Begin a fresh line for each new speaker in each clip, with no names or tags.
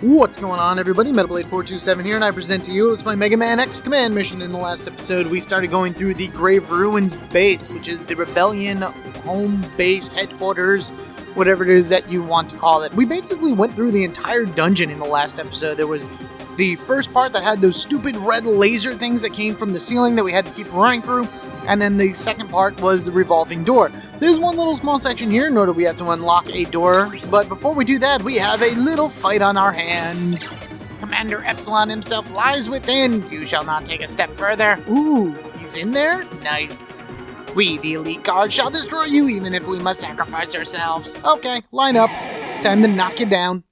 What's going on, everybody? MetaBlade427 here, and I present to you, let's play Megaman X Command Mission. In the last episode, we started going through the Grave Ruins base, which is the Rebellion home base, headquarters, whatever it is that you want to call it. We basically went through the entire dungeon in the last episode. There was the first part that had those stupid red laser things that came from the ceiling that we had to keep running through, and then the second part was the revolving door. There's one little small section here, nor do we have to unlock a door, but before we do that, we have a little fight on our hands. Commander Epsilon himself lies within. You shall not take a step further. Ooh, he's in there? Nice. We, the elite guard, shall destroy you even if we must sacrifice ourselves. Okay, line up. Time to knock you down.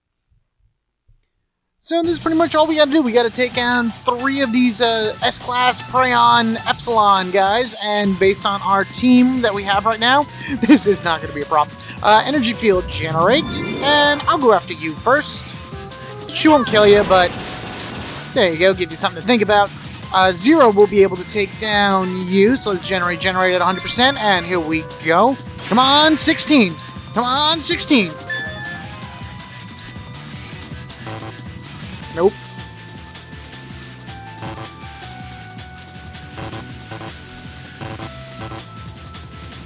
So this is pretty much all we gotta do. We gotta take down 3 of these S-Class Praeon Epsilon guys, and based on our team that we have right now, this is not gonna be a problem. Energy field generate, and I'll go after you first. She won't kill you, but there you go, give you something to think about. Zero will be able to take down you, so let's generate at 100%, and here we go. Come on, 16! Come on, 16! Nope.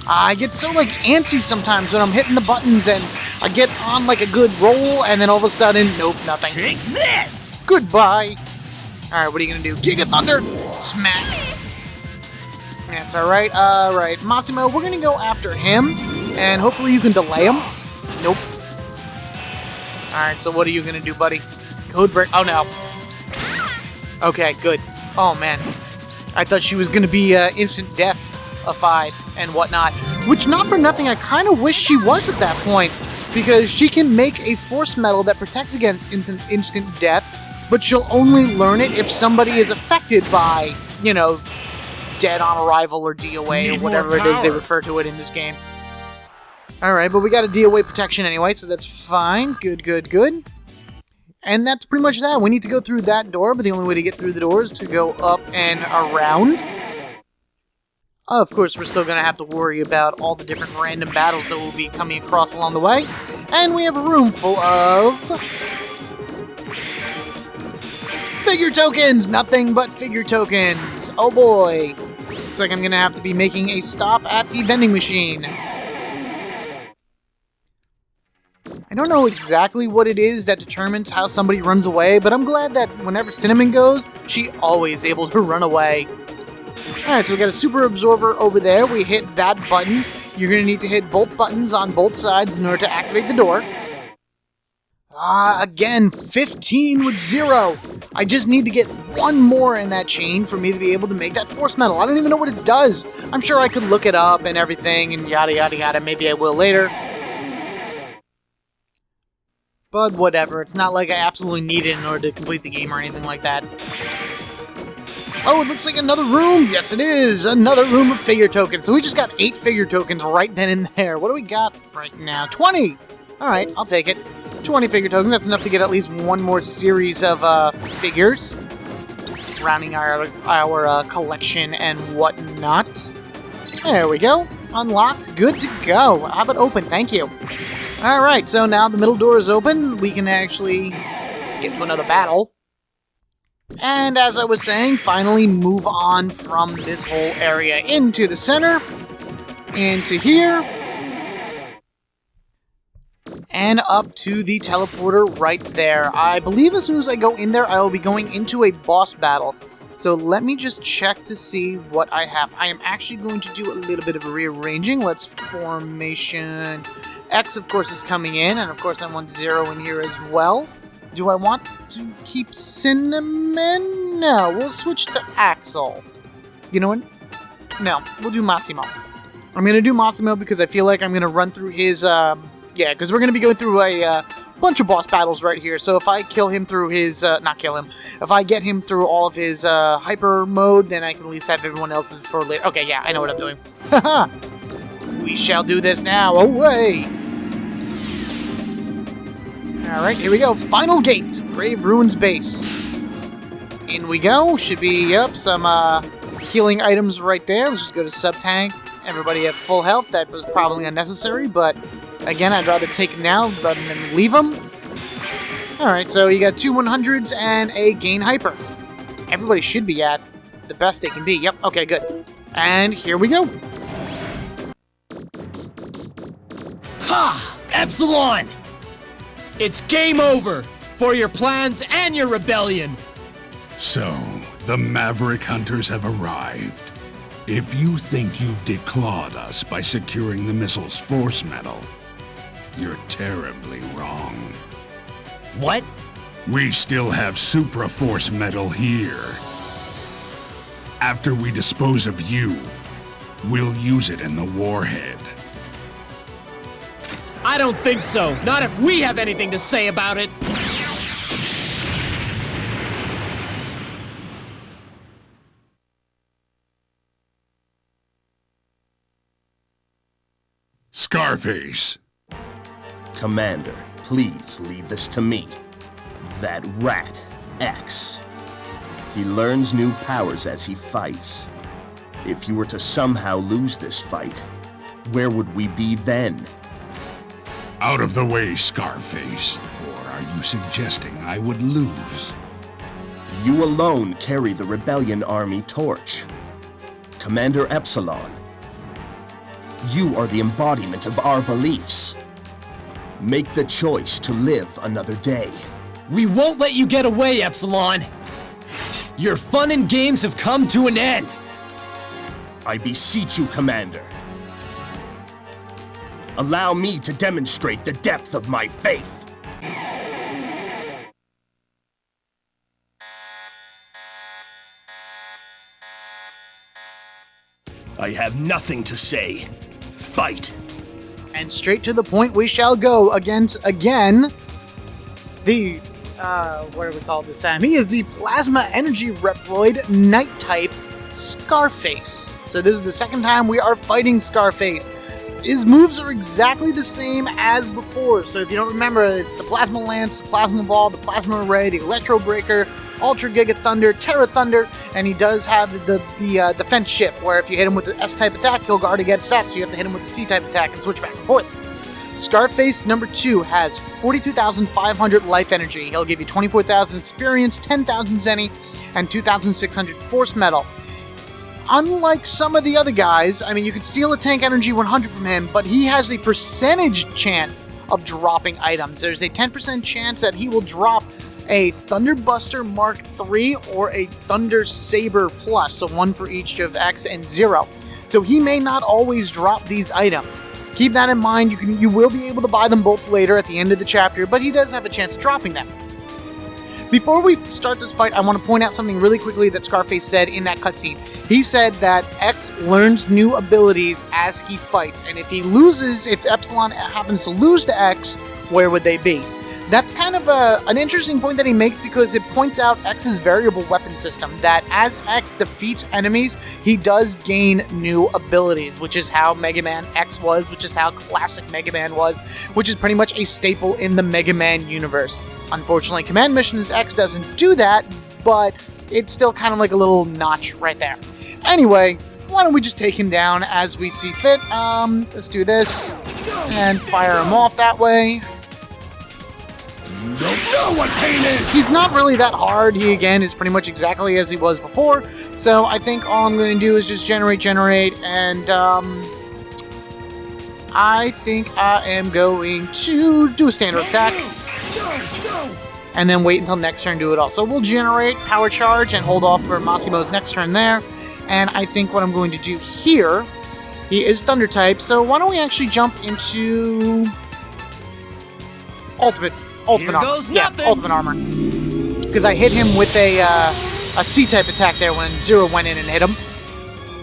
I get so antsy sometimes when I'm hitting the buttons and I get on a good roll and then all of a sudden, nope, nothing.
Take this!
Goodbye! Alright, what are you gonna do? Giga Thunder! Smack! That's alright. Alright, Massimo, we're gonna go after him and hopefully you can delay him. Nope. Alright, so what are you gonna do, buddy? Code break. Oh no. Okay, good. Oh man. I thought she was gonna be instant death-ified and whatnot. Which, not for nothing, I kind of wish she was at that point. Because she can make a force medal that protects against instant death, but she'll only learn it if somebody is affected by, you know, dead on arrival or DOA or whatever it is they refer to it in this game. Alright, but we got a DOA protection anyway, so that's fine. Good, good, good. And that's pretty much that. We need to go through that door, but the only way to get through the door is to go up and around. Of course, we're still going to have to worry about all the different random battles that will be coming across along the way. And we have a room full of figure tokens! Nothing but figure tokens! Oh boy! Looks like I'm going to have to be making a stop at the vending machine. I don't know exactly what it is that determines how somebody runs away, but I'm glad that whenever Cinnamon goes, she always able to run away. Alright, so we got a super absorber over there. We hit that button. You're going to need to hit both buttons on both sides in order to activate the door. Again, 15 with 0. I just need to get one more in that chain for me to be able to make that force medal. I don't even know what it does. I'm sure I could look it up and everything and yada yada yada. Maybe I will later. But whatever, it's not like I absolutely need it in order to complete the game or anything like that. Oh, it looks like another room! Yes, it is! Another room of figure tokens. So we just got 8 figure tokens right then and there. What do we got right now? 20! Alright, I'll take it. 20 figure tokens, that's enough to get at least one more series of figures. Rounding our collection and whatnot. There we go. Unlocked, good to go. How about open? Thank you. Alright, so now the middle door is open, we can actually get to another battle. And as I was saying, finally move on from this whole area into the center, into here, and up to the teleporter right there. I believe as soon as I go in there, I will be going into a boss battle. So let me just check to see what I have. I am actually going to do a little bit of rearranging. Let's formation... X, of course, is coming in, and of course I want 0 in here as well. Do I want to keep Cinnamon? No, we'll switch to Axel. You know what? No, we'll do Massimo. I'm going to do Massimo because I feel like I'm going to run through his, yeah, because we're going to be going through a bunch of boss battles right here, so if I kill him through his, not kill him, if I get him through all of his hyper mode, then I can at least have everyone else's for later. Okay, yeah, I know what I'm doing. Haha! We shall do this now. Away! Alright, here we go. Final gate. Grave Ruins base. In we go. Should be, yep, some healing items right there. Let's just go to sub-tank. Everybody at full health. That was probably unnecessary, but again, I'd rather take them now rather than leave them. Alright, so you got 2 100s and a gain hyper. Everybody should be at the best they can be. Yep, okay, good. And here we go.
Ha! Epsilon! It's game over for your plans and your rebellion.
So, the Maverick Hunters have arrived. If you think you've declawed us by securing the missile's force metal, you're terribly wrong.
What?
We still have Supra Force metal here. After we dispose of you, we'll use it in the warhead.
I don't think so. Not if we have anything to say about it.
Scarface.
Commander, please leave this to me. That rat, X. He learns new powers as he fights. If you were to somehow lose this fight, where would we be then?
Out of the way, Scarface. Or are you suggesting I would lose?
You alone carry the Rebellion Army torch. Commander Epsilon, you are the embodiment of our beliefs. Make the choice to live another day.
We won't let you get away, Epsilon. Your fun and games have come to an end.
I beseech you, Commander. Allow me to demonstrate the depth of my faith. I have nothing to say. Fight.
And straight to the point we shall go against, again, the, what do we call this time? He is the Plasma Energy Reploid Night type Scarface. So this is the second time we are fighting Scarface. His moves are exactly the same as before. So if you don't remember, it's the Plasma Lance, the Plasma Ball, the Plasma Array, the Electro Breaker, Ultra Giga Thunder, Terra Thunder, and he does have the defense ship, where if you hit him with the S-type attack, he'll guard against that, so you have to hit him with the C-type attack and switch back and forth. Scarface number 2 has 42,500 life energy. He'll give you 24,000 experience, 10,000 Zenny, and 2,600 force metal. Unlike some of the other guys, I mean, you could steal a tank energy 100 from him, but he has a percentage chance of dropping items. There's a 10% chance that he will drop a Thunderbuster Mark III or a Thunder Saber Plus, so one for each of X and 0. So he may not always drop these items. Keep that in mind. You will be able to buy them both later at the end of the chapter, but he does have a chance of dropping them. Before we start this fight, I want to point out something really quickly that Scarface said in that cutscene. He said that X learns new abilities as he fights, and if he loses, if Epsilon happens to lose to X, where would they be? That's kind of an interesting point that he makes, because it points out X's variable weapon system, that as X defeats enemies, he does gain new abilities, which is how Mega Man X was, which is how classic Mega Man was, which is pretty much a staple in the Mega Man universe. Unfortunately, Command Missions X doesn't do that, but it's still kind of like a little notch right there. Anyway, why don't we just take him down as we see fit? Let's do this, and fire him off that way.
You don't know what pain is!
He's not really that hard. He, again, is pretty much exactly as he was before. So I think all I'm going to do is just generate, and I think I am going to do a standard attack. And then wait until next turn to do it all. So we'll generate, power charge, and hold off for Massimo's next turn there. And I think what I'm going to do here, he is Thunder type, so why don't we actually jump into Ultimate Armor. Yeah, Ultimate Armor. Because I hit him with a C-type attack there when Zero went in and hit him.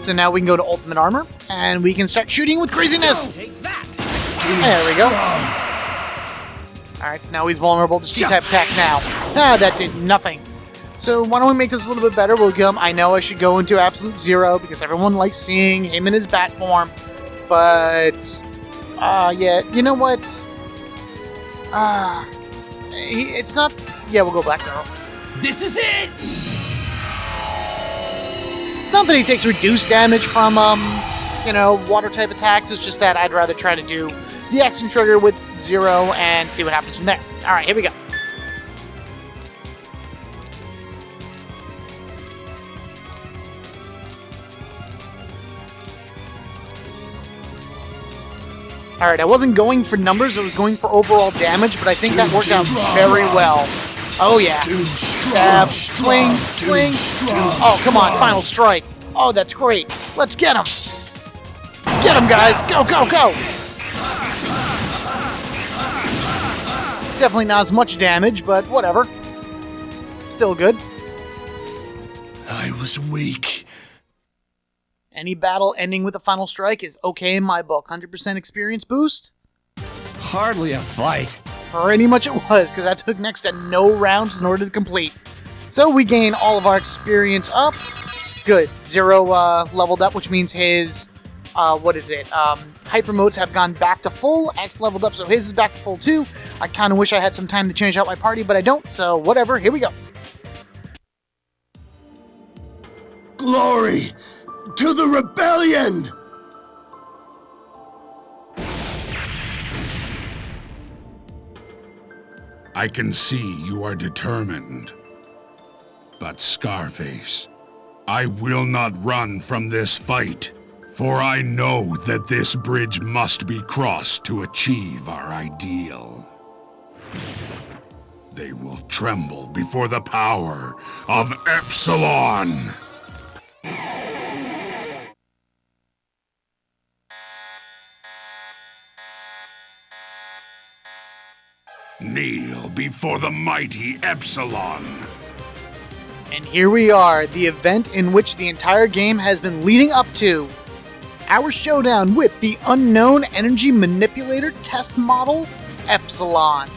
So now we can go to Ultimate Armor, and we can start shooting with craziness. There we go. Alright, so now he's vulnerable to C-type attack now. Ah, that did nothing. So why don't we make this a little bit better? We'll go. I know I should go into Absolute Zero, because everyone likes seeing him in his bat form. But, yeah, you know what? It's not... Yeah, we'll go Black Zero.
This is it!
It's not that he takes reduced damage from, water-type attacks. It's just that I'd rather try to do the action trigger with Zero and see what happens from there. Alright, here we go. Alright, I wasn't going for numbers, I was going for overall damage, but I think that worked out very well. Oh yeah. Stab, swing, swing. Oh, come on, final strike. Oh, that's great. Let's get him. Get him, guys. Go, go, go. Definitely not as much damage, but whatever. Still good.
I was weak.
Any battle ending with a final strike is okay in my book. 100% experience boost?
Hardly a fight.
Pretty much it was, because that took next to no rounds in order to complete. So we gain all of our experience up. Good. Zero leveled up, which means his, hyper modes have gone back to full. X leveled up, so his is back to full too. I kind of wish I had some time to change out my party, but I don't, so whatever. Here we go.
Glory to the rebellion!
I can see you are determined. But Scarface, I will not run from this fight, for I know that this bridge must be crossed to achieve our ideal. They will tremble before the power of Epsilon! Kneel before the mighty Epsilon!
And here we are, the event in which the entire game has been leading up to. Our showdown with the unknown energy manipulator test model, Epsilon.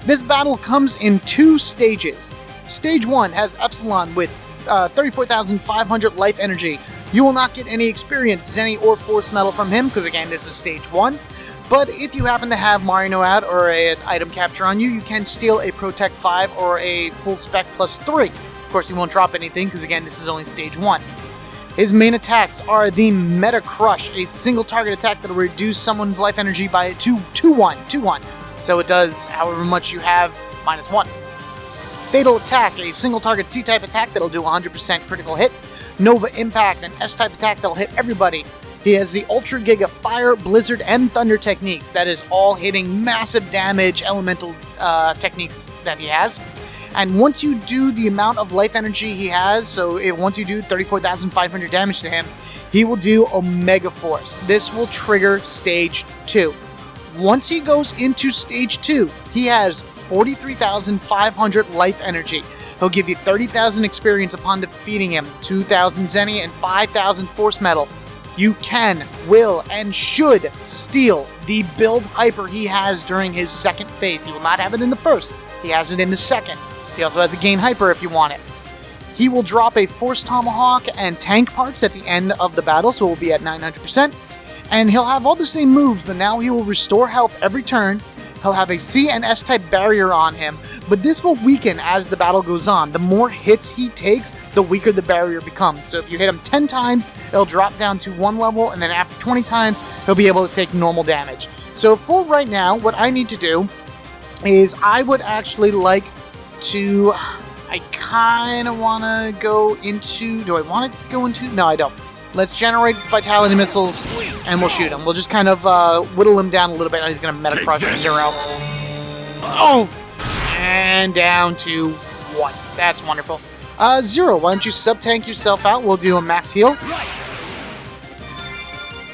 This battle comes in 2 stages. Stage 1 has Epsilon with 34,500 life energy. You will not get any experience, Zenny, or Force Metal from him, because again, this is Stage 1. But if you happen to have Marino out or an item capture on you, you can steal a Protect 5 or a Full Spec plus 3. Of course, he won't drop anything, because again, this is only Stage 1. His main attacks are the Meta Crush, a single target attack that will reduce someone's life energy by 2-1. So it does however much you have, -1. Fatal Attack, a single target C-type attack that'll do 100% critical hit. Nova Impact, an S-type attack that'll hit everybody. He has the Ultra Giga Fire, Blizzard, and Thunder techniques. That is all hitting massive damage elemental techniques that he has. And once you do the amount of life energy he has, so once you do 34,500 damage to him, he will do Omega Force. This will trigger Stage 2. Once he goes into Stage 2, he has 43,500 life energy. He'll give you 30,000 experience upon defeating him, 2,000 Zenny, and 5,000 Force Metal. You can, will, and should steal the build hyper he has during his second phase. He will not have it in the first. He has it in the second. He also has a gain hyper if you want it. He will drop a Force Tomahawk and tank parts at the end of the battle, so it will be at 900%. And he'll have all the same moves, but now he will restore health every turn. He'll have a C and S-type barrier on him, but this will weaken as the battle goes on. The more hits he takes, the weaker the barrier becomes. So if you hit him 10 times, it'll drop down to 1 level, and then after 20 times, he'll be able to take normal damage. So for right now, what I need to do is I would actually like to... I kind of want to go into... Do I want to go into... No, I don't. Let's generate Vitality Missiles, and we'll shoot him. We'll just kind of whittle him down a little bit. He's going to Meta Crush 0. Oh! And down to 1. That's wonderful. 0, why don't you sub-tank yourself out? We'll do a max heal.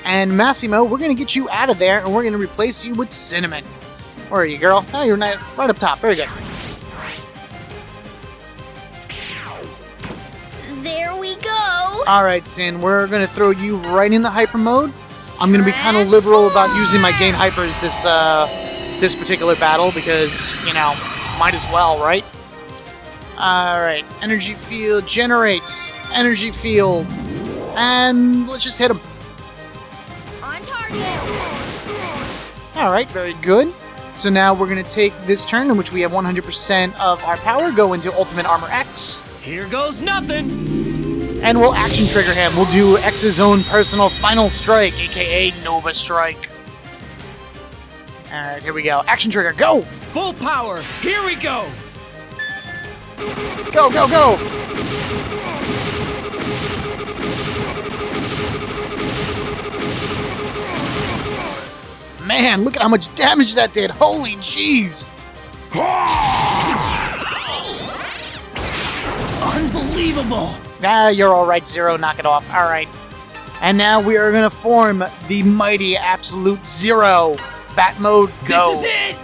And Massimo, we're going to get you out of there, and we're going to replace you with Cinnamon. Where are you, girl? Oh, you're right up top. Very good.
There we go.
Alright, Sin, we're going to throw you right in the hyper mode. I'm going to be kind of liberal about using my gain hypers this particular battle because, you know, might as well, right? Alright, energy field, generate, energy field, and let's just hit him.
On target.
Alright, very good. So now we're going to take this turn in which we have 100% of our power, go into Ultimate Armor X.
Here goes nothing!
And we'll action trigger him. We'll do X's own personal final strike, aka Nova Strike. Alright, here we go. Action trigger, go!
Full power! Here we go!
Go, go, go! man, look at how much damage that did. Holy jeez.
Unbelievable!
Ah, you're all right, Zero. Knock it off. All right. And now we are going to form the mighty Absolute Zero. Bat mode, go.
This is it!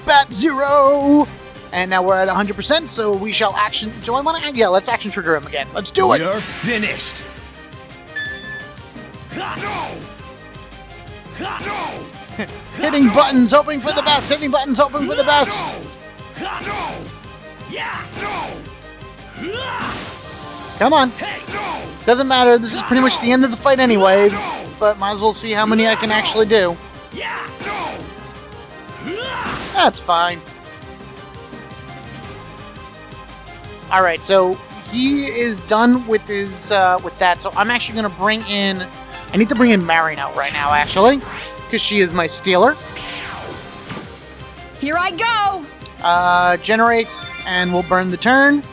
Bat Zero! And now we're at 100%, so we shall action... Do I want to... Yeah, let's action trigger him again. Let's do it!
You're finished!
Hitting buttons, hoping for the best. Hitting buttons, hoping for the best. Come on. Doesn't matter. This is pretty much the end of the fight anyway. But might as well see how many I can actually do. That's fine. Alright, so he is done with his with that. So I'm actually going to bring in... I need to bring in Marino right now, actually. Because she is my stealer.
Here I go!
Generate, and we'll burn the turn.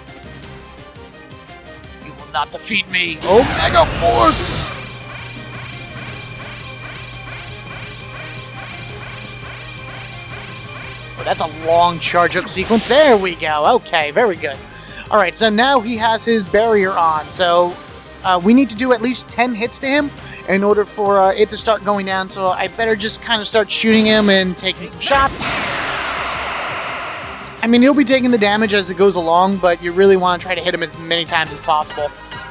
You will not defeat me. Omega Force! Oh, that's a long charge-up sequence. There we go. Okay, very good. Alright, so now he has his barrier on. So we need to do at least 10 hits to him in order for it to start going down. So I better just kind of start shooting him and taking some shots. I mean, he'll be taking the damage as it goes along, but you really want to try to hit him as many times as possible.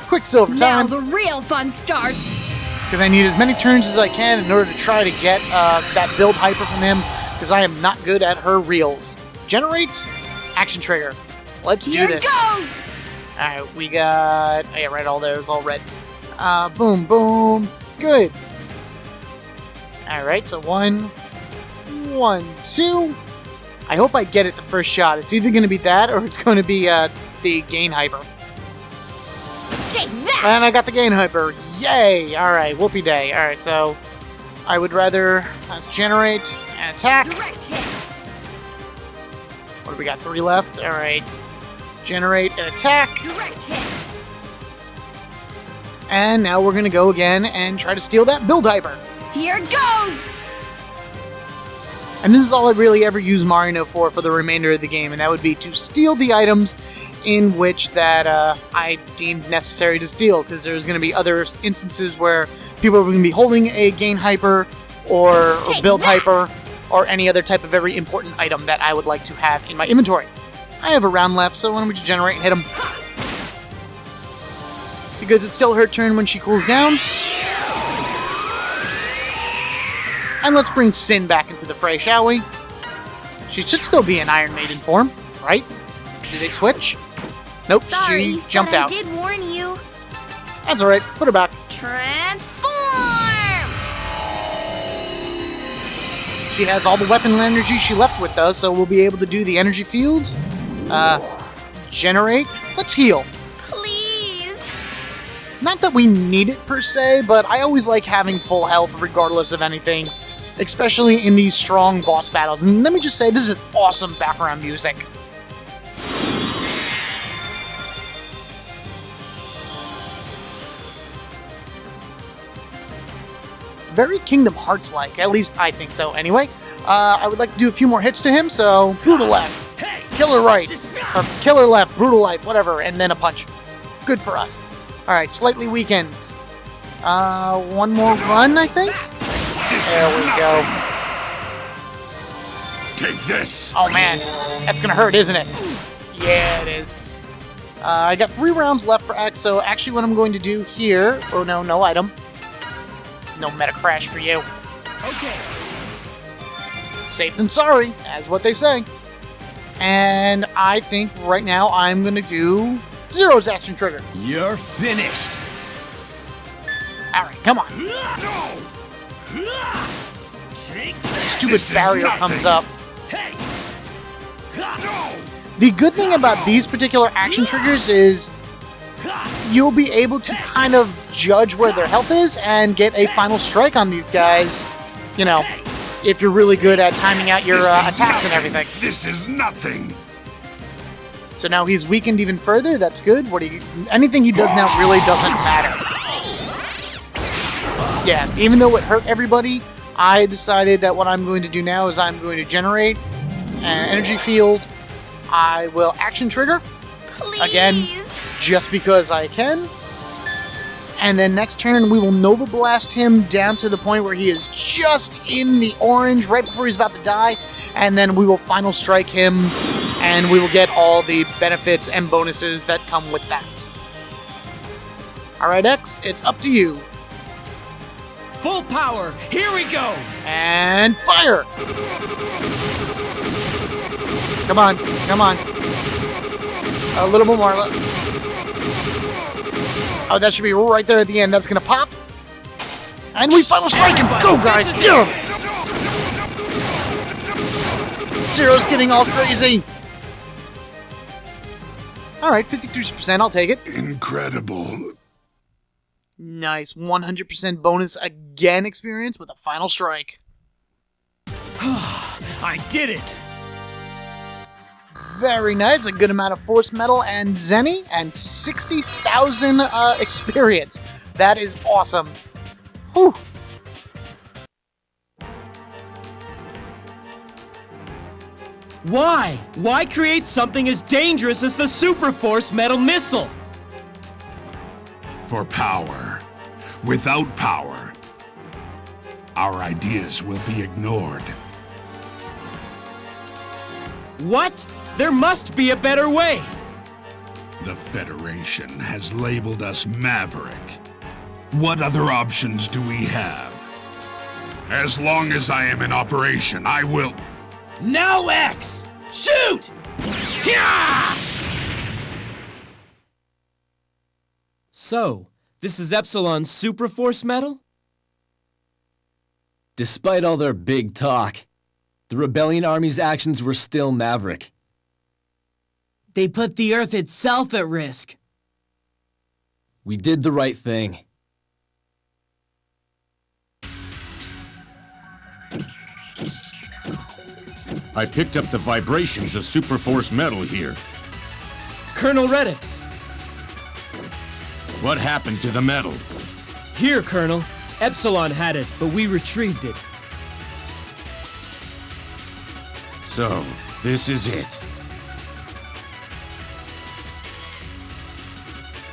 Quicksilver time.
Now the real fun starts.
Because I need as many turns as I can in order to try to get that build hyper from him, because I am not good at her reels. Generate, action trigger. Let's do this.
Here goes!
Alright, we got... Oh yeah, right, all there is all red. Boom, boom. Good. Alright, so 1, 2. I hope I get it the first shot. It's either going to be that or it's going to be the gain hyper.
Take that!
And I got the gain hyper. Yay! Alright, whoopee day. Alright, so I would rather let's generate and attack.
Direct hit.
What do we got? 3 left. Alright. Generate and attack.
Direct hit.
And now we're going to go again and try to steal that build hyper.
Here goes!
And this is all I really ever use Marino for the remainder of the game, and that would be to steal the items in which that I deemed necessary to steal, because there's going to be other instances where people are going to be holding a gain hyper or build hyper or any other type of very important item that I would like to have in my inventory. I have a round left, so why don't we just generate and hit him? Because it's still her turn when she cools down. And let's bring Sin back into the fray, shall we? She should still be in Iron Maiden form, right? Did they switch? Nope,
Sorry,
she jumped
but
out.
I did warn you.
That's alright, put her back.
Transform!
She has all the weapon energy she left with, though, so we'll be able to do the energy field. Generate. Let's heal.
Please.
Not that we need it per se, but I always like having full health regardless of anything, especially in these strong boss battles. And let me just say, this is awesome background music. Very Kingdom Hearts-like, at least I think so anyway. I would like to do a few more hits to him, so brutal left, killer right, or killer left, brutal life, whatever, and then a punch. Good for us. Alright, slightly weakened. One more run, I think? There we go.
Take this!
Oh man, that's gonna hurt, isn't it? Yeah, it is. I got 3 rounds left for X, so actually what I'm going to do here... Oh no, no item. No meta crash for you.
Okay.
Safe than sorry, as what they say. And I think right now I'm gonna do Zero's action trigger.
You're finished.
Alright, come on. Stupid barrier comes up. The good thing about these particular action triggers is you'll be able to kind of judge where their health is and get a final strike on these guys, you know, if you're really good at timing out your attacks and everything.
This is nothing!
So now he's weakened even further. That's good. Anything he does now really doesn't matter. Yeah, even though it hurt everybody, I decided that what I'm going to do now is I'm going to generate an energy field. I will action trigger.
Please.
Again, just because I can. And then next turn, we will Nova Blast him down to the point where he is just in the orange right before he's about to die. And then we will Final Strike him, and we will get all the benefits and bonuses that come with that. Alright, X, it's up to you.
Full power! Here we go!
And fire! Come on, come on. A little bit more. Oh, that should be right there at the end. That's going to pop. And we Final Strike him. Go, guys. Get him. Zero's getting all crazy. All right, 53%. I'll take it.
Incredible.
Nice. 100% bonus again experience with a Final Strike.
I did it!
Very nice. A good amount of Force Metal and Zenny, and 60,000 experience. That is awesome. Whew.
Why? Why create something as dangerous as the Super Force Metal Missile?
For power. Without power, our ideas will be ignored.
What? There must be a better way!
The Federation has labeled us Maverick. What other options do we have? As long as I am in operation, I will...
Now, X! Shoot! Yeah! So, this is Epsilon's Super Force Metal?
Despite all their big talk, the Rebellion Army's actions were still Maverick.
They put the Earth itself at risk.
We did the right thing.
I picked up the vibrations of Super Force Metal here.
Colonel Redips.
What happened to the metal?
Here, Colonel. Epsilon had it, but we retrieved it.
So, this is it.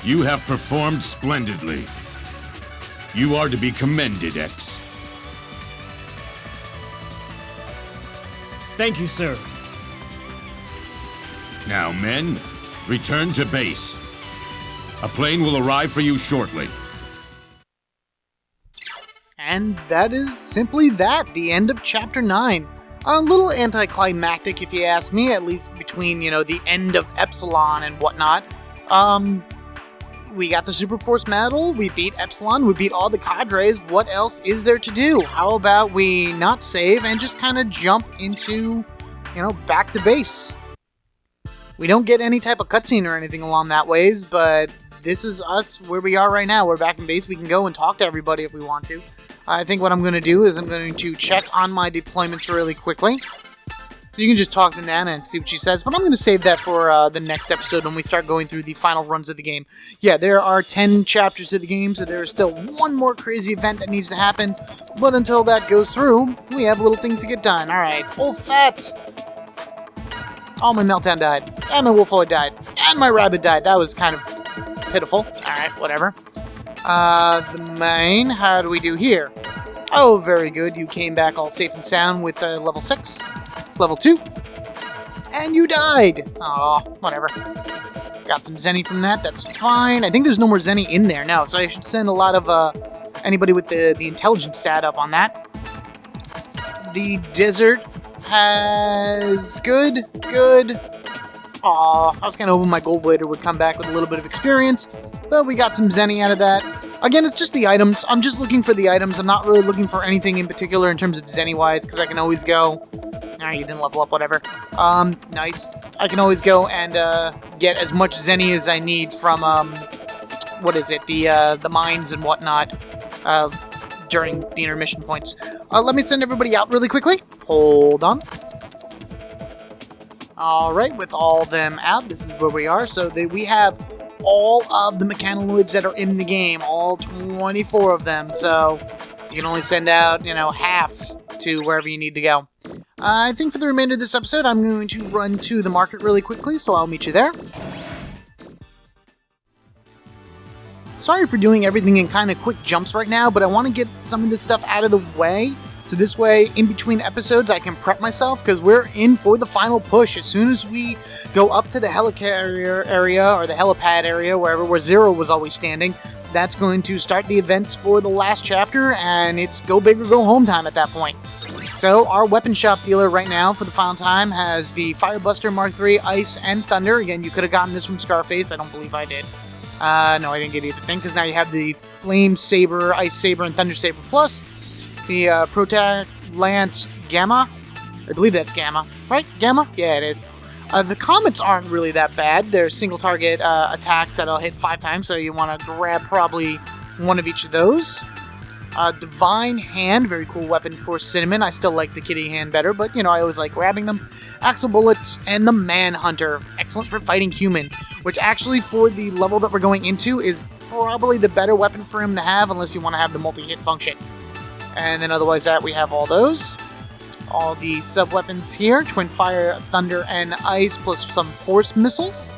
You have performed splendidly. You are to be commended, X.
Thank you, sir.
Now, men, return to base. A plane will arrive for you shortly.
And that is simply that, the end of Chapter 9. A little anticlimactic, if you ask me, at least between, the end of Epsilon and whatnot. We got the Super Force Medal, we beat Epsilon, we beat all the cadres. What else is there to do? How about we not save and just kind of jump into, back to base? We don't get any type of cutscene or anything along that ways, but this is us where we are right now. We're back in base. We can go and talk to everybody if we want to. I think what I'm going to do is I'm going to check on my deployments really quickly. You can just talk to Nana and see what she says, but I'm going to save that for the next episode when we start going through the final runs of the game. Yeah, there are 10 chapters of the game, so there is still one more crazy event that needs to happen, but until that goes through, we have little things to get done. Alright, full fat! All my Meltdown died, and my Wolfoid died, and my Rabbit died. That was kind of pitiful. Alright, whatever. The main, how do we do here? Oh, very good. You came back all safe and sound with level 6. Level 2. And you died! Aw, whatever. Got some Zenny from that, that's fine. I think there's no more Zenny in there now, so I should send a lot of, anybody with the intelligence stat up on that. The desert has... Good. Aw, I was kind of hoping my Gold Blader would come back with a little bit of experience, but we got some Zenny out of that. Again, it's just the items. I'm just looking for the items. I'm not really looking for anything in particular in terms of Zenny-wise, because I can always go... Alright, you didn't level up, whatever. Nice. I can always go and get as much Zenny as I need from, what is it? The mines and whatnot during the intermission points. Let me send everybody out really quickly. Hold on. Alright, with all them out, this is where we are. So we have all of the mechanoids that are in the game, all 24 of them. So you can only send out, half to wherever you need to go. I think for the remainder of this episode, I'm going to run to the market really quickly, so I'll meet you there. Sorry for doing everything in kind of quick jumps right now, but I want to get some of this stuff out of the way. So this way, in between episodes, I can prep myself, because we're in for the final push. As soon as we go up to the helicarrier area, or the helipad area, where Zero was always standing, that's going to start the events for the last chapter, and it's go big or go home time at that point. So our weapon shop dealer right now, for the final time, has the Firebuster Mark III, Ice, and Thunder. Again, you could have gotten this from Scarface. I don't believe I did. No, I didn't get either thing, because now you have the Flame Saber, Ice Saber, and Thunder Saber Plus. The Protect Lance Gamma. I believe that's Gamma. Right? Gamma? Yeah, it is. The comets aren't really that bad. They're single target attacks that'll hit 5 times, so you want to grab probably one of each of those. Divine Hand, very cool weapon for Cinnamon. I still like the Kitty Hand better, but I always like grabbing them. Axle Bullets and the Manhunter, excellent for fighting humans, which actually for the level that we're going into is probably the better weapon for him to have, unless you want to have the multi-hit function. And then otherwise that we have all those. All the sub-weapons here, Twin Fire, Thunder, and Ice, plus some Force Missiles.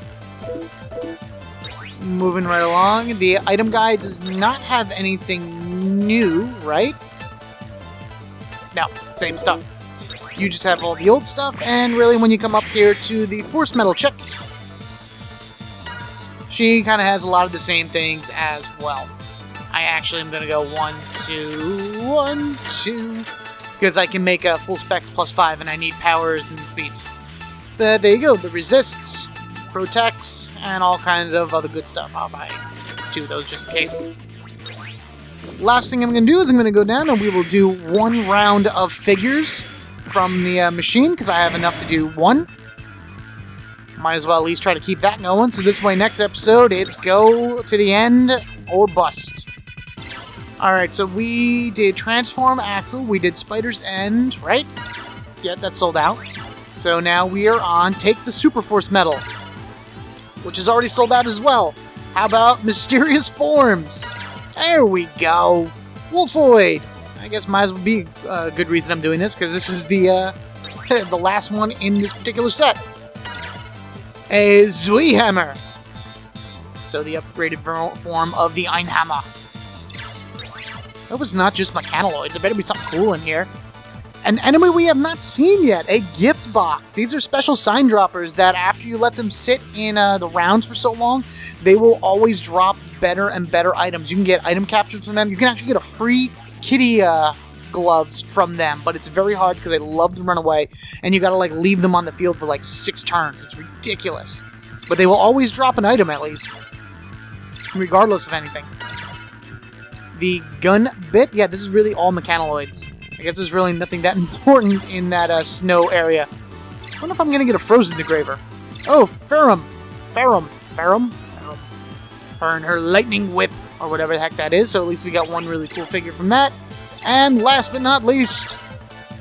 Moving right along. The item guide does not have anything new, right? No, same stuff. You just have all the old stuff, and really when you come up here to the Force Metal chick, she kind of has a lot of the same things as well. I actually am going to go 1, 2, 1, 2, because I can make a full specs plus 5, and I need powers and speeds. But there you go, the resists, protects, and all kinds of other good stuff. I'll buy 2 of those just in case. Last thing I'm going to do is I'm going to go down and we will do 1 round of figures from the machine, because I have enough to do 1. Might as well at least try to keep that going, so this way next episode it's go to the end or bust. Alright, so we did Transform Axle, we did Spider's End, right? Yeah, that's sold out. So now we are on Take the Super Force Medal, which is already sold out as well. How about Mysterious Forms? There we go. Wolfoid. I guess might as well be a good reason I'm doing this, because this is the the last one in this particular set. A Zweihammer. So the upgraded form of the Einhammer. That was not just mechanoids. There better be something cool in here. An enemy we have not seen yet. A gift box. These are special sign droppers that after you let them sit in the rounds for so long, they will always drop better and better items. You can get item captures from them. You can actually get a free kitty gloves from them, but it's very hard because they love to run away, and you gotta leave them on the field for 6 turns. It's ridiculous. But they will always drop an item at least, regardless of anything. The gun bit, yeah, this is really all mechanoids. I guess there's really nothing that important in that snow area. I wonder if I'm gonna get a frozen degraver. Oh, Ferrum. Her and her lightning whip, or whatever the heck that is, so at least we got 1 really cool figure from that. And last but not least,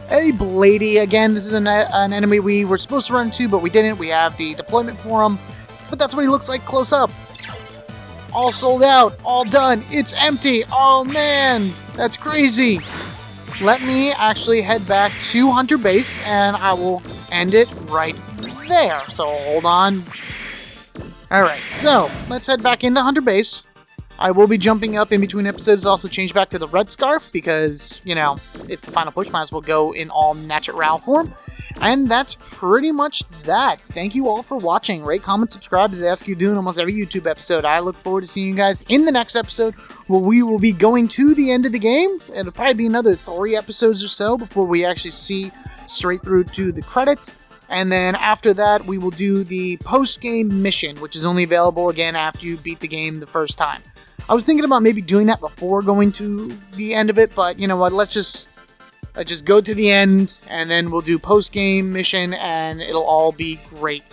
a Blady. Again, this is an enemy we were supposed to run into, but we didn't. We have the deployment for him, but that's what he looks like close up. All sold out, all done, it's empty. Oh man, that's crazy. Let me actually head back to Hunter Base, and I will end it right there. So hold on. Alright, so let's head back into Hunter Base. I will be jumping up in between episodes, also change back to the red scarf, because, it's the final push, might as well go in all natural form. And that's pretty much that. Thank you all for watching. Rate, comment, subscribe, as I ask you to do in almost every YouTube episode. I look forward to seeing you guys in the next episode, where we will be going to the end of the game. It'll probably be another 3 episodes or so before we actually see straight through to the credits. And then after that, we will do the post-game mission, which is only available again after you beat the game the first time. I was thinking about maybe doing that before going to the end of it, but you know what, let's just go to the end, and then we'll do post-game mission, and it'll all be great.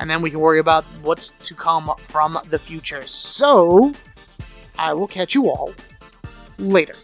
And then we can worry about what's to come from the future. So, I will catch you all later.